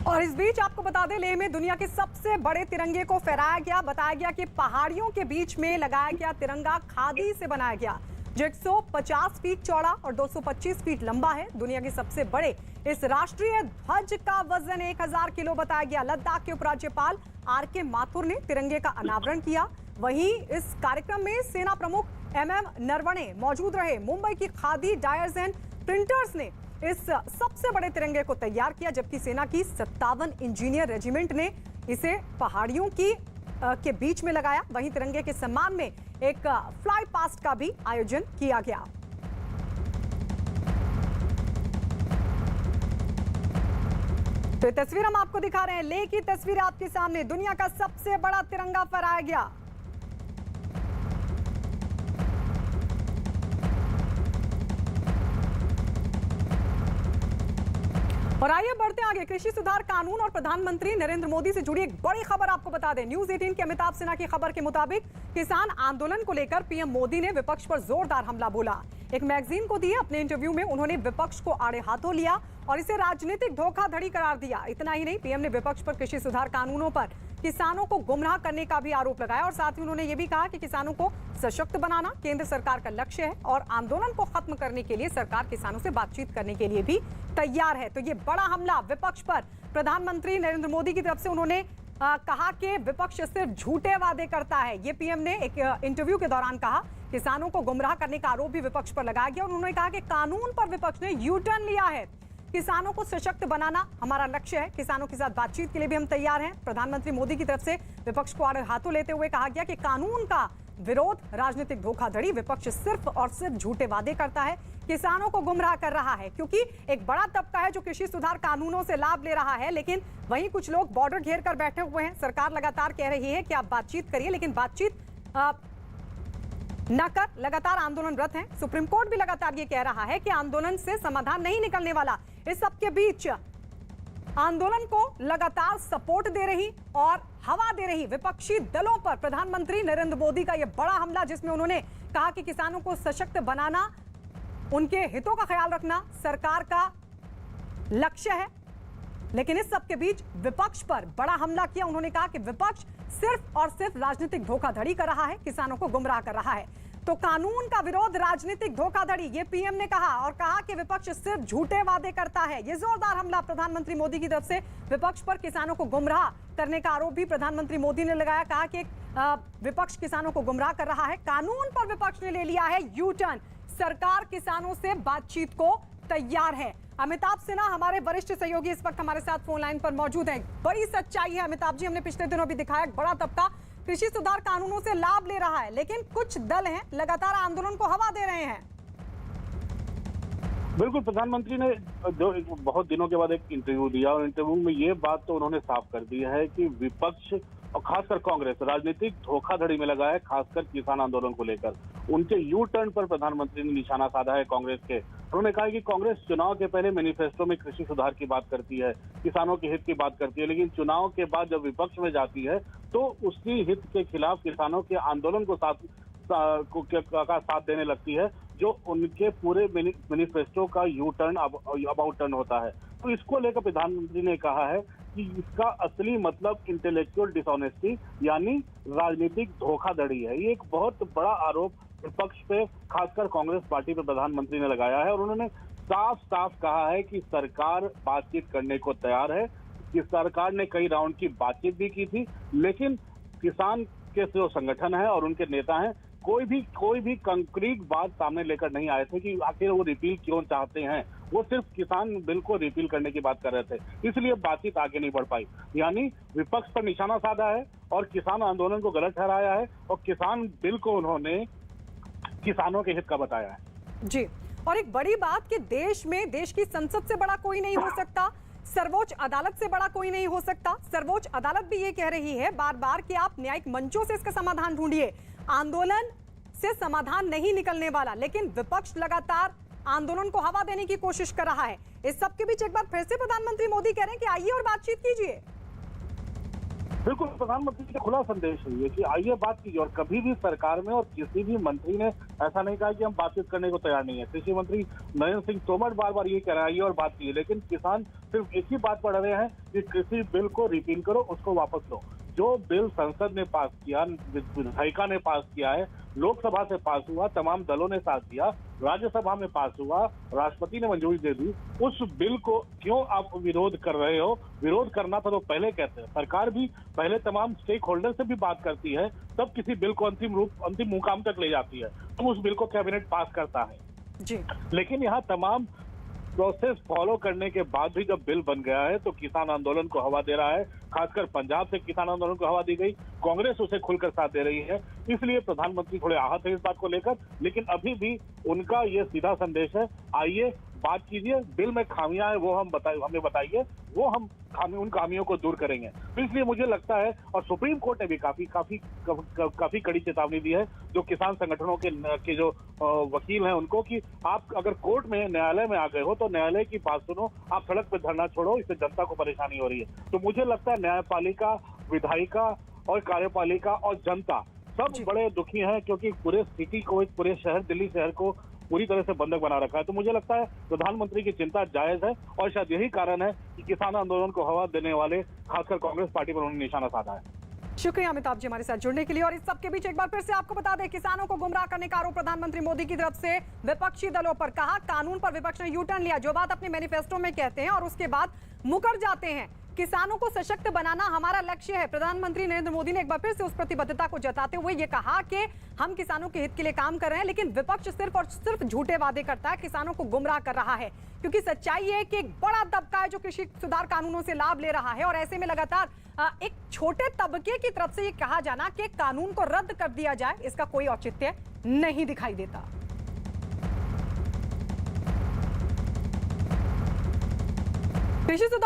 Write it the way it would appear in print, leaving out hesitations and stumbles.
और इस बीच आपको बता दें, लेह में दुनिया के सबसे बड़े तिरंगे को फहराया गया। बताया गया कि पहाड़ियों के बीच में लगाया गया तिरंगा खादी से बनाया गया, जो 150 फीट चौड़ा और 225 फीट लंबा है। दुनिया के सबसे बड़े इस राष्ट्रीय ध्वज का वजन 1000 किलो बताया गया। लद्दाख के उपराज्यपाल आर.के. माथुर ने तिरंगे का अनावरण किया। वहीं इस कार्यक्रम में सेना प्रमुख MM नरवणे मौजूद रहे। मुंबई की खादी डायर्स एंड प्रिंटर्स ने इस सबसे बड़े तिरंगे को तैयार किया, जबकि सेना की 57 इंजीनियर रेजिमेंट ने इसे पहाड़ियों के बीच में लगाया। वहीं तिरंगे के सम्मान में एक फ्लाई पास्ट का भी आयोजन किया गया। तो ये तस्वीर हम आपको दिखा रहे हैं, लेह की तस्वीर आपके सामने। दुनिया का सबसे बड़ा तिरंगा फहराया गया। और आइए बढ़ते आगे। कृषि सुधार कानून और प्रधानमंत्री नरेंद्र मोदी से जुड़ी एक बड़ी खबर आपको बता दें। न्यूज 18 के अमिताभ सिन्हा की खबर के मुताबिक किसान आंदोलन को लेकर पीएम मोदी ने विपक्ष पर जोरदार हमला बोला। एक मैगजीन को दिए अपने इंटरव्यू में उन्होंने विपक्ष को आड़े हाथों लिया और इसे राजनीतिक धोखाधड़ी करार दिया। इतना ही नहीं, पीएम ने विपक्ष पर कृषि सुधार कानूनों पर किसानों को गुमराह करने का भी आरोप लगाया और साथ ही उन्होंने ये भी कहा कि किसानों को सशक्त बनाना केंद्र सरकार का लक्ष्य है और आंदोलन को खत्म करने के लिए सरकार किसानों से बातचीत करने के लिए भी तैयार है। तो ये बड़ा हमला विपक्ष पर प्रधानमंत्री नरेंद्र मोदी की तरफ से। उन्होंने कहा कि विपक्ष सिर्फ झूठे वादे करता है। ये पीएम ने एक इंटरव्यू के दौरान कहा। किसानों को गुमराह करने का आरोप भी विपक्ष पर लगाया गया और उन्होंने कहा कि कानून पर विपक्ष ने यू टर्न लिया है। किसानों को सशक्त बनाना हमारा लक्ष्य है, किसानों के साथ बातचीत के लिए भी हम तैयार हैं। प्रधानमंत्री मोदी की तरफ से विपक्ष को आड़े हाथों लेते हुए कहा गया कि कानून का विरोध राजनीतिक धोखाधड़ी, विपक्ष सिर्फ और सिर्फ झूठे वादे करता है, किसानों को गुमराह कर रहा है। क्योंकि एक बड़ा तबका है जो कृषि सुधार कानूनों से लाभ ले रहा है, लेकिन वहीं कुछ लोग बॉर्डर घेर कर बैठे हुए हैं। सरकार लगातार कह रही है कि आप बातचीत करिए, लेकिन बातचीत न कर लगातार आंदोलनरत हैं। सुप्रीम कोर्ट भी लगातार ये कह रहा है कि आंदोलन से समाधान नहीं निकलने वाला। इस सबके बीच आंदोलन को लगातार सपोर्ट दे रही और हवा दे रही विपक्षी दलों पर प्रधानमंत्री नरेंद्र मोदी का यह बड़ा हमला, जिसमें उन्होंने कहा कि किसानों को सशक्त बनाना, उनके हितों का ख्याल रखना सरकार का लक्ष्य है। लेकिन इस सबके बीच विपक्ष पर बड़ा हमला किया। उन्होंने कहा कि विपक्ष सिर्फ और सिर्फ राजनीतिक धोखाधड़ी कर रहा है, किसानों को गुमराह कर रहा है। तो कानून का विरोध राजनीतिक धोखाधड़ी, ये पीएम ने कहा और कहा कि विपक्ष सिर्फ झूठे वादे करता है। ये जोरदार हमला प्रधानमंत्री मोदी की तरफ से विपक्ष पर किसानों को गुमराह करने का आरोप भी प्रधानमंत्री मोदी ने लगाया। कहा कि विपक्ष किसानों को गुमराह कर रहा है। कानून पर विपक्ष ने ले लिया है यू टर्न। सरकार किसानों से बातचीत को तैयार है। अमिताभ सिन्हा हमारे वरिष्ठ सहयोगी इस वक्त हमारे साथ फोन लाइन पर मौजूद हैं। बड़ी सच्चाई है अमिताभ जी, हमने पिछले दिनों भी दिखाया बड़ा तबका कृषि सुधार कानूनों से लाभ ले रहा है, लेकिन कुछ दल हैं लगातार आंदोलन को हवा दे रहे हैं। बिल्कुल, प्रधानमंत्री ने जो बहुत दिनों के बाद एक इंटरव्यू दिया और इंटरव्यू में ये बात तो उन्होंने साफ कर दी है कि विपक्ष और खासकर कांग्रेस राजनीतिक धोखाधड़ी में लगा है, खासकर किसान आंदोलन को लेकर। उनके यू टर्न पर प्रधानमंत्री ने निशाना साधा है कांग्रेस के। उन्होंने कहा कि कांग्रेस चुनाव के पहले मैनिफेस्टो में कृषि सुधार की बात करती है, किसानों के हित की बात करती है, लेकिन चुनाव के बाद जब विपक्ष में जाती है तो उसी हित के खिलाफ किसानों के आंदोलन को साथ देने लगती है, जो उनके पूरे मैनिफेस्टो का यू टर्न अबाउट टर्न होता है। तो इसको लेकर प्रधानमंत्री ने कहा है कि इसका असली मतलब इंटेलेक्चुअल डिसऑनेस्टी यानी राजनीतिक धोखाधड़ी है। ये एक बहुत बड़ा आरोप विपक्ष पे, खासकर कांग्रेस पार्टी पे प्रधानमंत्री ने लगाया है और उन्होंने साफ साफ कहा है कि सरकार बातचीत करने को तैयार है, कि सरकार ने कई राउंड की बातचीत भी की थी, लेकिन किसान के जो संगठन है और उनके नेता हैं कोई भी कंक्रीट बात सामने लेकर नहीं आए थे कि आखिर वो रिपील क्यों चाहते हैं। वो सिर्फ किसान बिल को रिपील करने की बात कर रहे थे, इसलिए बातचीत आगे नहीं बढ़ पाई। यानी विपक्ष पर निशाना साधा है और किसान आंदोलन को गलत ठहराया है और किसान बिल को उन्होंने किसानों के हित का बताया है। जी, और एक बड़ी बात कि देश की संसद से बड़ा कोई नहीं हो सकता, सर्वोच्च अदालत से बड़ा कोई नहीं हो सकता। सर्वोच्च अदालत भी ये कह रही है बार बार कि आप न्यायिक मंचों से इसका समाधान ढूंढिए, आंदोलन से समाधान नहीं निकलने वाला। लेकिन विपक्ष लगातार आंदोलन को हवा देने की कोशिश कर रहा है। इस सब के बीच एक बार फिर से प्रधानमंत्री मोदी कह रहे हैं कि आइए और बातचीत कीजिए। बिल्कुल, प्रधानमंत्री का खुला संदेश है ये कि आइए बात कीजिए। और कभी भी सरकार में और किसी भी मंत्री ने ऐसा नहीं कहा कि हम बातचीत करने को तैयार नहीं है। कृषि मंत्री नरेंद्र सिंह तोमर बार बार ये कह रहे हैं आइए और बात कीजिए, लेकिन किसान सिर्फ एक ही बात पढ़ रहे हैं कि कृषि बिल को रिपील करो, उसको वापस लो। जो बिल संसद ने पास किया, विधायिका ने पास किया है, लोकसभा से पास हुआ, तमाम दलों ने साथ दिया, राज्यसभा में पास हुआ, राष्ट्रपति ने मंजूरी दे दी, उस बिल को क्यों आप विरोध कर रहे हो? विरोध करना था तो पहले कहते हैं। सरकार भी पहले तमाम स्टेक होल्डर से भी बात करती है, तब किसी बिल को अंतिम मुकाम तक ले जाती है, तो उस बिल को कैबिनेट पास करता है जी। लेकिन यहाँ तमाम प्रोसेस फॉलो करने के बाद भी जब बिल बन गया है तो किसान आंदोलन को हवा दे रहा है। खासकर पंजाब से किसान आंदोलन को हवा दी गई, कांग्रेस उसे खुलकर साथ दे रही है। इसलिए प्रधानमंत्री थोड़े आहत है इस बात को लेकर, लेकिन अभी भी उनका ये सीधा संदेश है, आइए बात कीजिए, बिल में खामियां हैं वो हमें बताइए, वो हम उन खामियों को दूर करेंगे। तो इसलिए मुझे लगता है, और सुप्रीम कोर्ट ने भी काफी कड़ी चेतावनी दी है जो किसान संगठनों के जो वकील हैं उनको, कि आप अगर कोर्ट में, न्यायालय में आ गए हो तो न्यायालय की बात सुनो, आप सड़क पर धरना छोड़ो, इससे जनता को परेशानी हो रही है। तो मुझे लगता है न्यायपालिका, विधायिका और कार्यपालिका और जनता सब बड़े दुखी हैं, क्योंकि पूरे सिटी को, एक पूरे शहर, दिल्ली शहर को पूरी तरह से बंधक बना रखा है। तो मुझे लगता है प्रधानमंत्री की चिंता जायज है, और शायद यही कारण है कि किसान आंदोलन को हवा देने वाले खासकर कांग्रेस पार्टी पर उन्होंने निशाना साधा है। शुक्रिया अमिताभ जी हमारे साथ जुड़ने के लिए। और इस सब के बीच एक बार फिर से आपको बता दें, किसानों को गुमराह करने का आरोप प्रधानमंत्री मोदी की तरफ से विपक्षी दलों पर। कहा कानून पर विपक्ष ने यू टर्न लिया, जो बात अपने मैनिफेस्टो में कहते हैं और उसके बाद मुकर जाते हैं। किसानों को सशक्त बनाना हमारा लक्ष्य है। प्रधानमंत्री नरेंद्र मोदी ने एक बार फिर से उस प्रतिबद्धता को जताते हुए ये कहा कि हम किसानों के हित के लिए काम कर रहे हैं, लेकिन विपक्ष सिर्फ और सिर्फ झूठे वादे करता है, किसानों को गुमराह कर रहा है। क्योंकि सच्चाई है कि एक बड़ा तबका है जो कृषि सुधार कानूनों से लाभ ले रहा है, और ऐसे में लगातार एक छोटे तबके की तरफ से ये कहा जाना कि कानून को रद्द कर दिया जाए, इसका कोई औचित्य नहीं दिखाई देता। कृषि